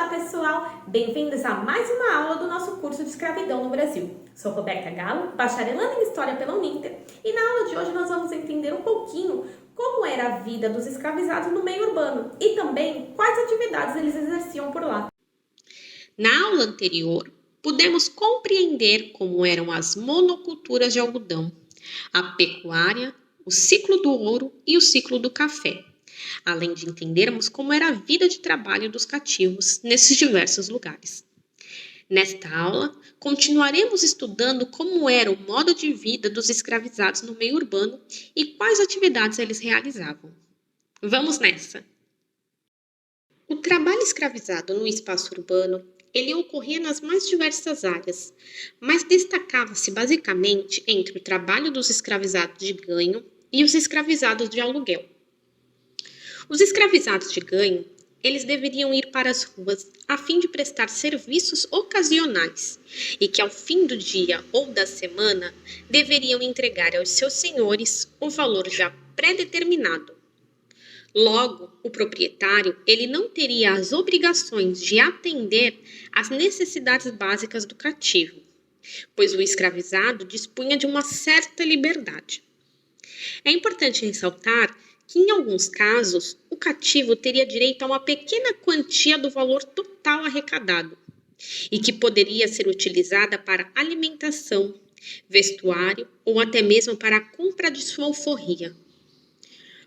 Olá pessoal, bem-vindos a mais uma aula do nosso curso de escravidão no Brasil. Sou Roberta Galo, bacharelanda em História pela Uninter, e na aula de hoje nós vamos entender um pouquinho como era a vida dos escravizados no meio urbano e também quais atividades eles exerciam por lá. Na aula anterior, pudemos compreender como eram as monoculturas de algodão, a pecuária, o ciclo do ouro e o ciclo do café, além de entendermos como era a vida de trabalho dos cativos nesses diversos lugares. Nesta aula, continuaremos estudando como era o modo de vida dos escravizados no meio urbano e quais atividades eles realizavam. Vamos nessa! O trabalho escravizado no espaço urbano, ele ocorria nas mais diversas áreas, mas destacava-se basicamente entre o trabalho dos escravizados de ganho e os escravizados de aluguel. Os escravizados de ganho, eles deveriam ir para as ruas a fim de prestar serviços ocasionais e que ao fim do dia ou da semana deveriam entregar aos seus senhores o valor já pré-determinado. Logo, o proprietário ele não teria as obrigações de atender às necessidades básicas do cativo, pois o escravizado dispunha de uma certa liberdade. É importante ressaltar que, em alguns casos, o cativo teria direito a uma pequena quantia do valor total arrecadado e que poderia ser utilizada para alimentação, vestuário ou até mesmo para a compra de sua alforria.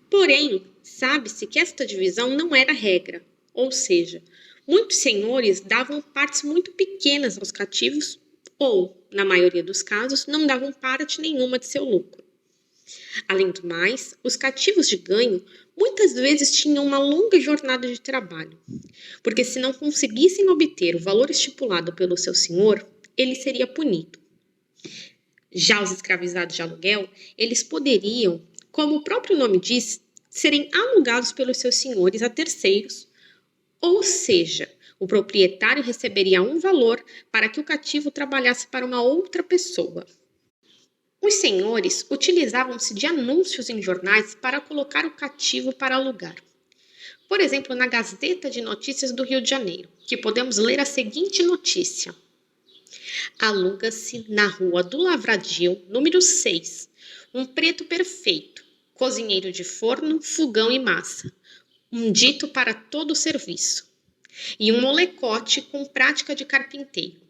Porém, sabe-se que esta divisão não era regra, ou seja, muitos senhores davam partes muito pequenas aos cativos ou, na maioria dos casos, não davam parte nenhuma de seu lucro. Além do mais, os cativos de ganho muitas vezes tinham uma longa jornada de trabalho, porque se não conseguissem obter o valor estipulado pelo seu senhor, ele seria punido. Já os escravizados de aluguel, eles poderiam, como o próprio nome diz, serem alugados pelos seus senhores a terceiros, ou seja, o proprietário receberia um valor para que o cativo trabalhasse para uma outra pessoa. Os senhores utilizavam-se de anúncios em jornais para colocar o cativo para alugar. Por exemplo, na Gazeta de Notícias do Rio de Janeiro, que podemos ler a seguinte notícia: aluga-se na Rua do Lavradio, número 6, um preto perfeito, cozinheiro de forno, fogão e massa, um dito para todo o serviço, e um molecote com prática de carpinteiro.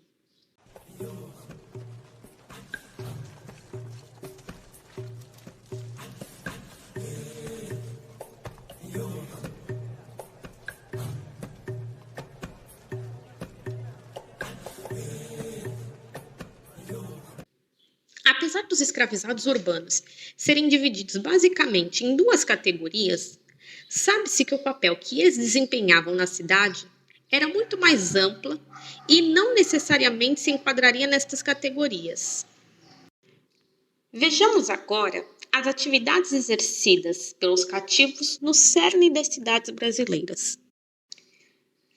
Apesar dos escravizados urbanos serem divididos basicamente em duas categorias, sabe-se que o papel que eles desempenhavam na cidade era muito mais ampla e não necessariamente se enquadraria nestas categorias. Vejamos agora as atividades exercidas pelos cativos no cerne das cidades brasileiras.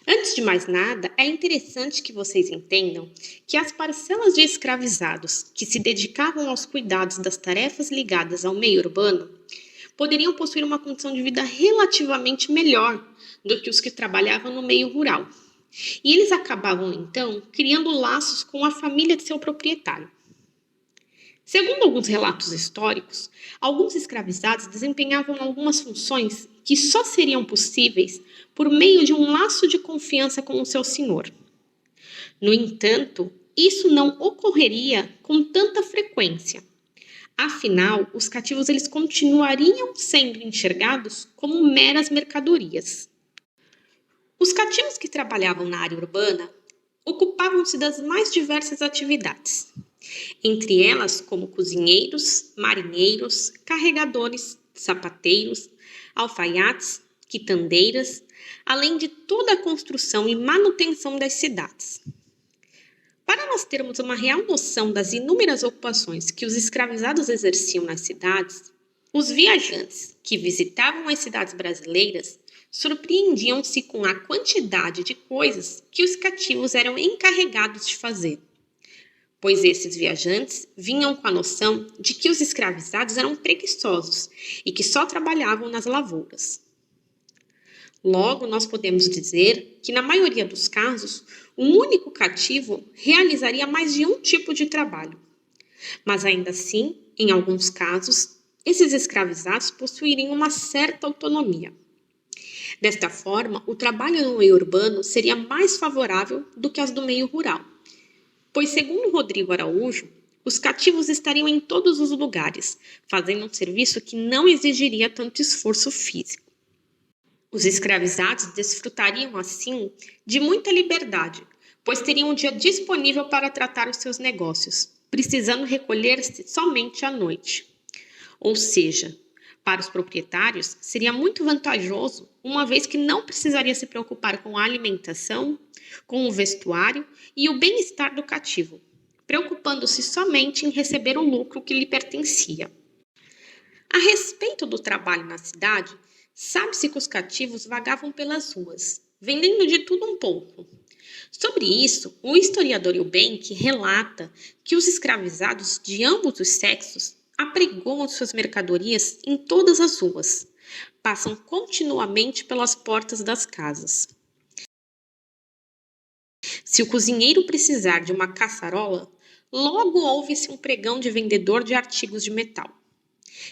Antes de mais nada, é interessante que vocês entendam que as parcelas de escravizados que se dedicavam aos cuidados das tarefas ligadas ao meio urbano poderiam possuir uma condição de vida relativamente melhor do que os que trabalhavam no meio rural. E eles acabavam, então, criando laços com a família de seu proprietário. Segundo alguns relatos históricos, alguns escravizados desempenhavam algumas funções que só seriam possíveis por meio de um laço de confiança com o seu senhor. No entanto, isso não ocorreria com tanta frequência. Afinal, os cativos eles continuariam sendo enxergados como meras mercadorias. Os cativos que trabalhavam na área urbana ocupavam-se das mais diversas atividades, entre elas como cozinheiros, marinheiros, carregadores, sapateiros, alfaiates, quitandeiras, além de toda a construção e manutenção das cidades. Para nós termos uma real noção das inúmeras ocupações que os escravizados exerciam nas cidades, os viajantes que visitavam as cidades brasileiras surpreendiam-se com a quantidade de coisas que os cativos eram encarregados de fazer, pois esses viajantes vinham com a noção de que os escravizados eram preguiçosos e que só trabalhavam nas lavouras. Logo, nós podemos dizer que, na maioria dos casos, um único cativo realizaria mais de um tipo de trabalho. Mas ainda assim, em alguns casos, esses escravizados possuiriam uma certa autonomia. Desta forma, o trabalho no meio urbano seria mais favorável do que as do meio rural, pois, segundo Rodrigo Araújo, os cativos estariam em todos os lugares, fazendo um serviço que não exigiria tanto esforço físico. Os escravizados desfrutariam, assim, de muita liberdade, pois teriam um dia disponível para tratar os seus negócios, precisando recolher-se somente à noite. Ou seja, para os proprietários, seria muito vantajoso, uma vez que não precisaria se preocupar com a alimentação, com o vestuário e o bem-estar do cativo, preocupando-se somente em receber o lucro que lhe pertencia. A respeito do trabalho na cidade, sabe-se que os cativos vagavam pelas ruas, vendendo de tudo um pouco. Sobre isso, o historiador Eubank relata que os escravizados de ambos os sexos apregoam suas mercadorias em todas as ruas, passam continuamente pelas portas das casas. Se o cozinheiro precisar de uma caçarola, logo ouve-se um pregão de vendedor de artigos de metal.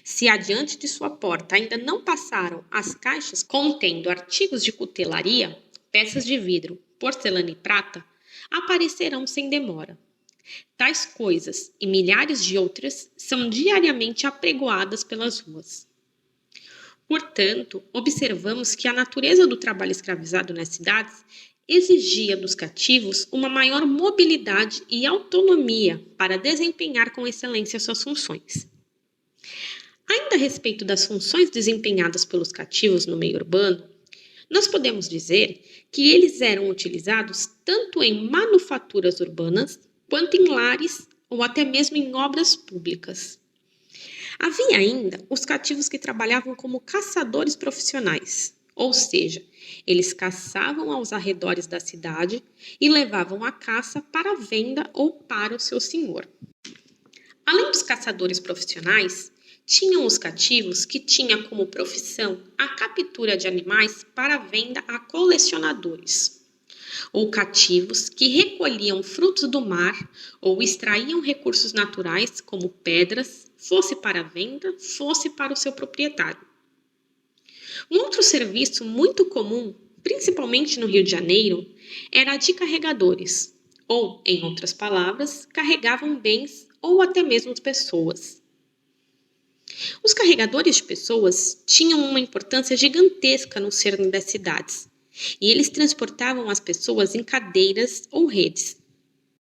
Se adiante de sua porta ainda não passaram as caixas contendo artigos de cutelaria, peças de vidro, porcelana e prata, aparecerão sem demora. Tais coisas e milhares de outras são diariamente apregoadas pelas ruas. Portanto, observamos que a natureza do trabalho escravizado nas cidades exigia dos cativos uma maior mobilidade e autonomia para desempenhar com excelência suas funções. Ainda a respeito das funções desempenhadas pelos cativos no meio urbano, nós podemos dizer que eles eram utilizados tanto em manufaturas urbanas, quanto em lares ou até mesmo em obras públicas. Havia ainda os cativos que trabalhavam como caçadores profissionais, ou seja, eles caçavam aos arredores da cidade e levavam a caça para venda ou para o seu senhor. Além dos caçadores profissionais, tinham os cativos que tinham como profissão a captura de animais para venda a colecionadores, ou cativos que recolhiam frutos do mar ou extraíam recursos naturais como pedras, fosse para venda, fosse para o seu proprietário. Um outro serviço muito comum, principalmente no Rio de Janeiro, era a de carregadores, ou, em outras palavras, carregavam bens ou até mesmo pessoas. Os carregadores de pessoas tinham uma importância gigantesca no cerne das cidades, e eles transportavam as pessoas em cadeiras ou redes.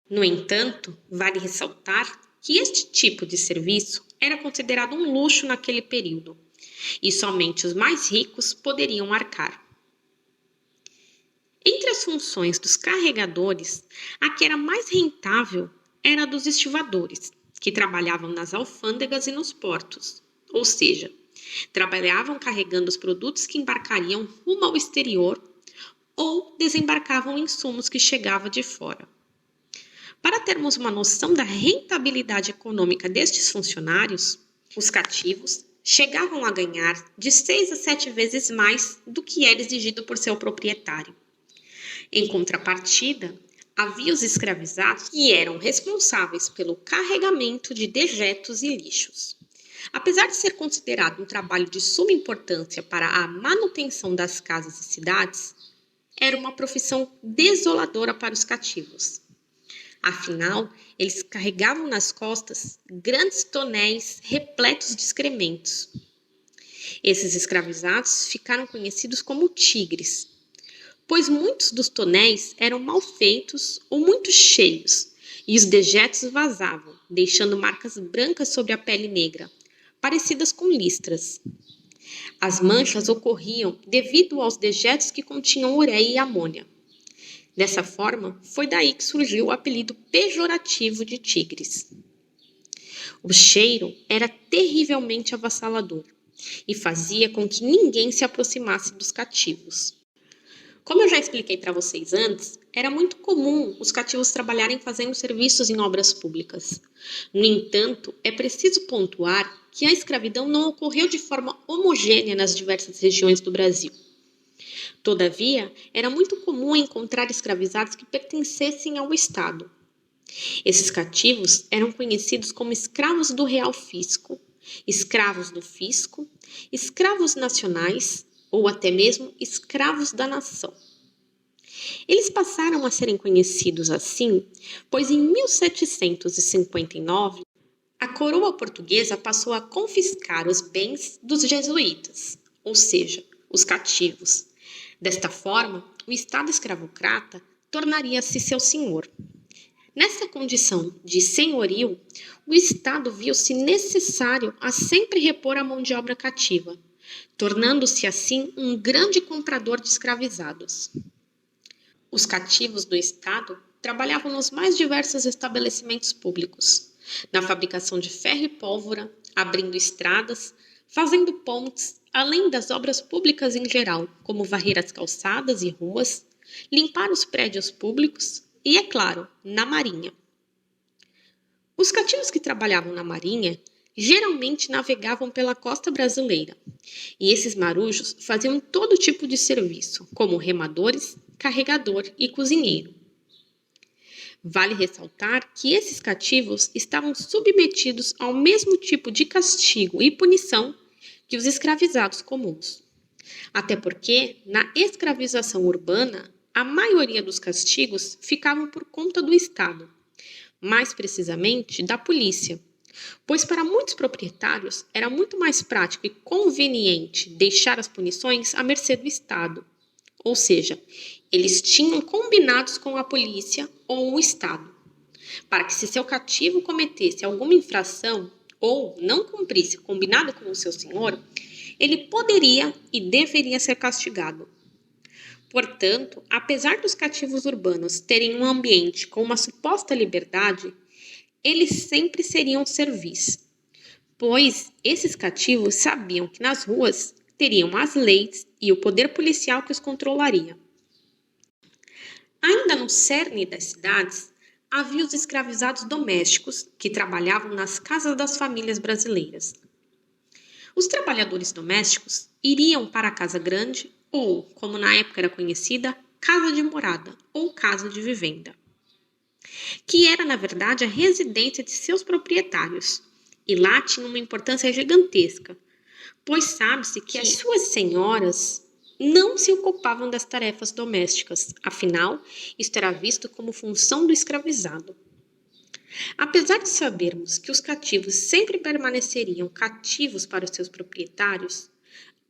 No entanto, vale ressaltar que este tipo de serviço era considerado um luxo naquele período, e somente os mais ricos poderiam arcar. Entre as funções dos carregadores, a que era mais rentável era a dos estivadores, que trabalhavam nas alfândegas e nos portos, ou seja, trabalhavam carregando os produtos que embarcariam rumo ao exterior ou desembarcavam insumos que chegavam de fora. Para termos uma noção da rentabilidade econômica destes funcionários, os cativos chegavam a ganhar de 6 a 7 vezes mais do que era exigido por seu proprietário. Em contrapartida, havia os escravizados que eram responsáveis pelo carregamento de dejetos e lixos. Apesar de ser considerado um trabalho de suma importância para a manutenção das casas e cidades, era uma profissão desoladora para os cativos. Afinal, eles carregavam nas costas grandes tonéis repletos de excrementos. Esses escravizados ficaram conhecidos como tigres, pois muitos dos tonéis eram mal feitos ou muito cheios, e os dejetos vazavam, deixando marcas brancas sobre a pele negra, parecidas com listras. As manchas ocorriam devido aos dejetos que continham ureia e amônia. Dessa forma, foi daí que surgiu o apelido pejorativo de tigres. O cheiro era terrivelmente avassalador e fazia com que ninguém se aproximasse dos cativos. Como eu já expliquei para vocês antes, era muito comum os cativos trabalharem fazendo serviços em obras públicas. No entanto, é preciso pontuar que a escravidão não ocorreu de forma homogênea nas diversas regiões do Brasil. Todavia, era muito comum encontrar escravizados que pertencessem ao Estado. Esses cativos eram conhecidos como escravos do real fisco, escravos do fisco, escravos nacionais ou até mesmo escravos da nação. Eles passaram a serem conhecidos assim, pois em 1759, a coroa portuguesa passou a confiscar os bens dos jesuítas, ou seja, os cativos. Desta forma, o Estado escravocrata tornaria-se seu senhor. Nessa condição de senhorio, o Estado viu-se necessário a sempre repor a mão de obra cativa, tornando-se assim um grande comprador de escravizados. Os cativos do Estado trabalhavam nos mais diversos estabelecimentos públicos, na fabricação de ferro e pólvora, abrindo estradas, fazendo pontes, além das obras públicas em geral, como varrer as calçadas e ruas, limpar os prédios públicos e, é claro, na marinha. Os cativos que trabalhavam na marinha geralmente navegavam pela costa brasileira, e esses marujos faziam todo tipo de serviço, como remadores, carregador e cozinheiro. Vale ressaltar que esses cativos estavam submetidos ao mesmo tipo de castigo e punição que os escravizados comuns. Até porque, na escravização urbana, a maioria dos castigos ficavam por conta do Estado, mais precisamente da polícia, pois para muitos proprietários era muito mais prático e conveniente deixar as punições à mercê do Estado. Ou seja, eles tinham combinados com a polícia ou o Estado, para que se seu cativo cometesse alguma infração ou não cumprisse combinado com o seu senhor, ele poderia e deveria ser castigado. Portanto, apesar dos cativos urbanos terem um ambiente com uma suposta liberdade, eles sempre seriam servis, pois esses cativos sabiam que nas ruas teriam as leis e o poder policial que os controlaria. Ainda no cerne das cidades, havia os escravizados domésticos que trabalhavam nas casas das famílias brasileiras. Os trabalhadores domésticos iriam para a casa grande ou, como na época era conhecida, casa de morada ou casa de vivenda, que era, na verdade, a residência de seus proprietários, e lá tinha uma importância gigantesca, pois sabe-se que as suas senhoras não se ocupavam das tarefas domésticas, afinal, isto era visto como função do escravizado. Apesar de sabermos que os cativos sempre permaneceriam cativos para os seus proprietários,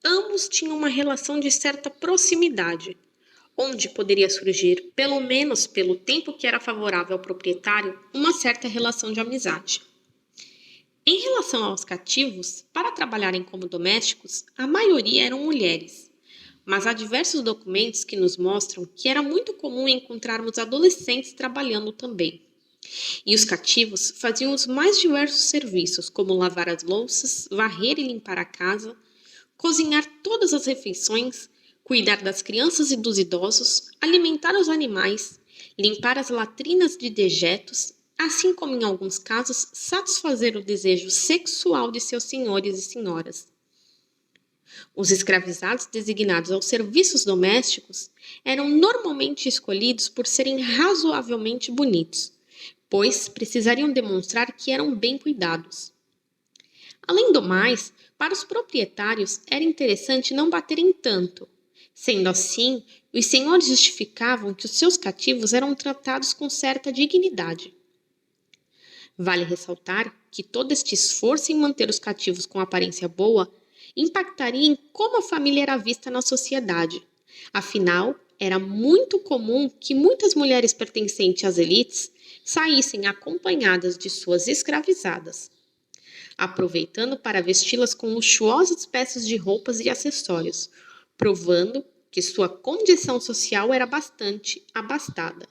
ambos tinham uma relação de certa proximidade, onde poderia surgir, pelo menos pelo tempo que era favorável ao proprietário, uma certa relação de amizade. Em relação aos cativos, para trabalharem como domésticos, a maioria eram mulheres, mas há diversos documentos que nos mostram que era muito comum encontrarmos adolescentes trabalhando também. E os cativos faziam os mais diversos serviços, como lavar as louças, varrer e limpar a casa, cozinhar todas as refeições, cuidar das crianças e dos idosos, alimentar os animais, limpar as latrinas de dejetos, assim como em alguns casos satisfazer o desejo sexual de seus senhores e senhoras. Os escravizados designados aos serviços domésticos eram normalmente escolhidos por serem razoavelmente bonitos, pois precisariam demonstrar que eram bem cuidados. Além do mais, para os proprietários era interessante não baterem tanto. Sendo assim, os senhores justificavam que os seus cativos eram tratados com certa dignidade. Vale ressaltar que todo este esforço em manter os cativos com aparência boa impactaria em como a família era vista na sociedade. Afinal, era muito comum que muitas mulheres pertencentes às elites saíssem acompanhadas de suas escravizadas, aproveitando para vesti-las com luxuosas peças de roupas e acessórios, provando que sua condição social era bastante abastada.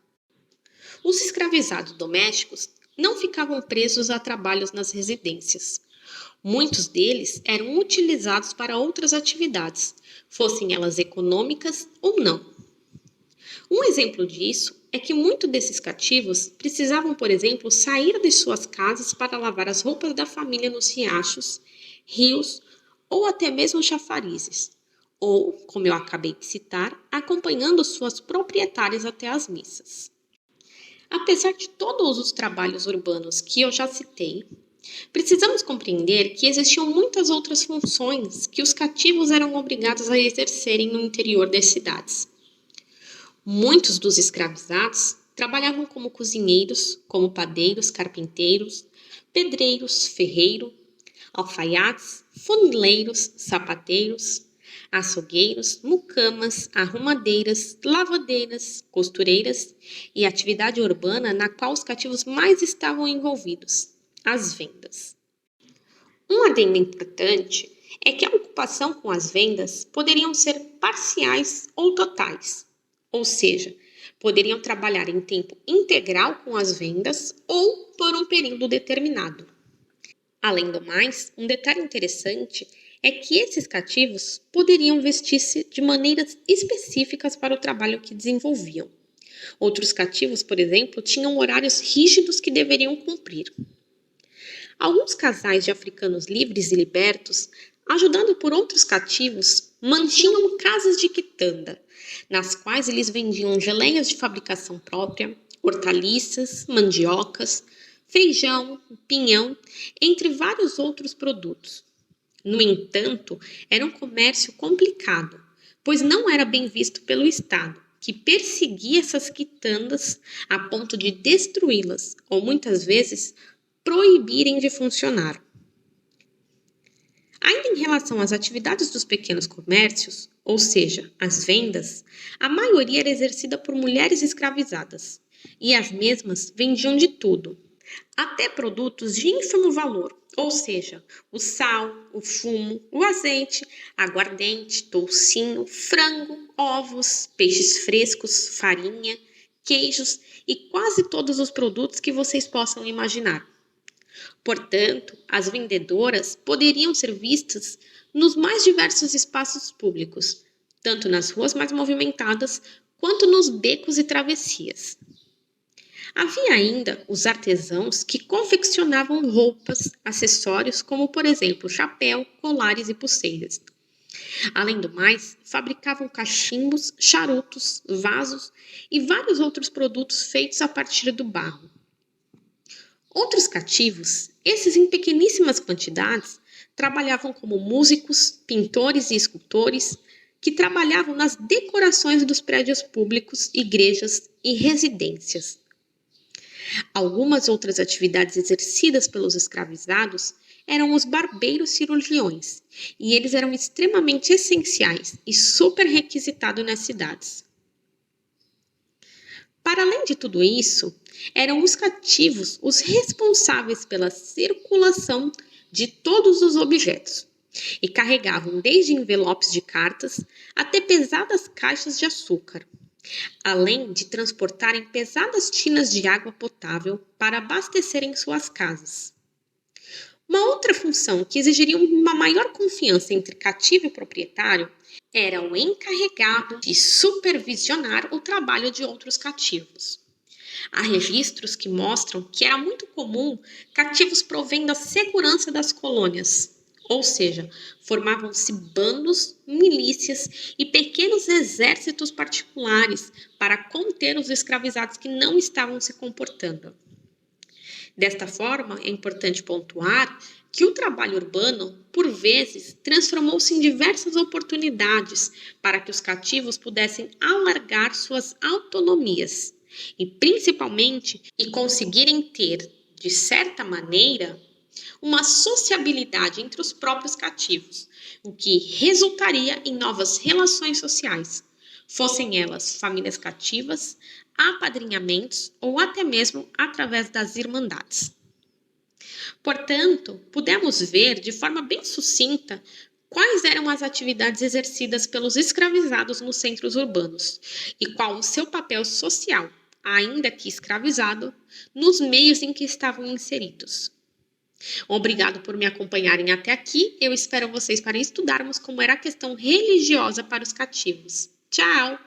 Os escravizados domésticos não ficavam presos a trabalhos nas residências. Muitos deles eram utilizados para outras atividades, fossem elas econômicas ou não. Um exemplo disso é que muitos desses cativos precisavam, por exemplo, sair de suas casas para lavar as roupas da família nos riachos, rios ou até mesmo chafarizes, ou, como eu acabei de citar, acompanhando suas proprietárias até as missas. Apesar de todos os trabalhos urbanos que eu já citei, precisamos compreender que existiam muitas outras funções que os cativos eram obrigados a exercerem no interior das cidades. Muitos dos escravizados trabalhavam como cozinheiros, como padeiros, carpinteiros, pedreiros, ferreiro, alfaiates, funileiros, sapateiros, açougueiros, mucamas, arrumadeiras, lavadeiras, costureiras e atividade urbana na qual os cativos mais estavam envolvidos, as vendas. Um adendo importante é que a ocupação com as vendas poderiam ser parciais ou totais, ou seja, poderiam trabalhar em tempo integral com as vendas ou por um período determinado. Além do mais, um detalhe interessante é que esses cativos poderiam vestir-se de maneiras específicas para o trabalho que desenvolviam. Outros cativos, por exemplo, tinham horários rígidos que deveriam cumprir. Alguns casais de africanos livres e libertos, ajudados por outros cativos, mantinham casas de quitanda, nas quais eles vendiam geleias de fabricação própria, hortaliças, mandiocas, feijão, pinhão, entre vários outros produtos. No entanto, era um comércio complicado, pois não era bem visto pelo Estado, que perseguia essas quitandas a ponto de destruí-las, ou muitas vezes proibirem de funcionar. Ainda em relação às atividades dos pequenos comércios, ou seja, as vendas, a maioria era exercida por mulheres escravizadas, e as mesmas vendiam de tudo, até produtos de ínfimo valor, ou seja, o sal, o fumo, o azeite, aguardente, toucinho, frango, ovos, peixes frescos, farinha, queijos e quase todos os produtos que vocês possam imaginar. Portanto, as vendedoras poderiam ser vistas nos mais diversos espaços públicos, tanto nas ruas mais movimentadas quanto nos becos e travessias. Havia ainda os artesãos que confeccionavam roupas, acessórios como, por exemplo, chapéu, colares e pulseiras. Além do mais, fabricavam cachimbos, charutos, vasos e vários outros produtos feitos a partir do barro. Outros cativos, esses em pequeníssimas quantidades, trabalhavam como músicos, pintores e escultores, que trabalhavam nas decorações dos prédios públicos, igrejas e residências. Algumas outras atividades exercidas pelos escravizados eram os barbeiros cirurgiões, e eles eram extremamente essenciais e super requisitados nas cidades. Para além de tudo isso, eram os cativos os responsáveis pela circulação de todos os objetos e carregavam desde envelopes de cartas até pesadas caixas de açúcar, além de transportarem pesadas tinas de água potável para abastecerem suas casas. Uma outra função que exigiria uma maior confiança entre cativo e proprietário era o encarregado de supervisionar o trabalho de outros cativos. Há registros que mostram que era muito comum cativos provendo a segurança das colônias, ou seja, formavam-se bandos, milícias e pequenos exércitos particulares para conter os escravizados que não estavam se comportando. Desta forma, é importante pontuar que o trabalho urbano, por vezes, transformou-se em diversas oportunidades para que os cativos pudessem alargar suas autonomias e, principalmente, conseguirem ter, de certa maneira, uma sociabilidade entre os próprios cativos, o que resultaria em novas relações sociais, fossem elas famílias cativas, apadrinhamentos ou até mesmo através das irmandades. Portanto, pudemos ver de forma bem sucinta quais eram as atividades exercidas pelos escravizados nos centros urbanos e qual o seu papel social, ainda que escravizado, nos meios em que estavam inseridos. Obrigado por me acompanharem até aqui. Eu espero vocês para estudarmos como era a questão religiosa para os cativos. Tchau!